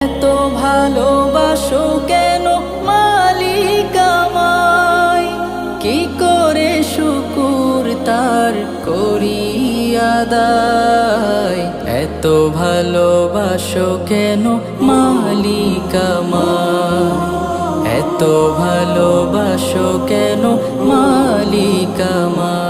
এত ভালোবাসো কেন মালিক আমায়, কি করে শুকুর তার করি আদায়। এত ভালোবাসো কেন মালিক আমায়, এত ভালোবাসো কেন মালিক আমায়।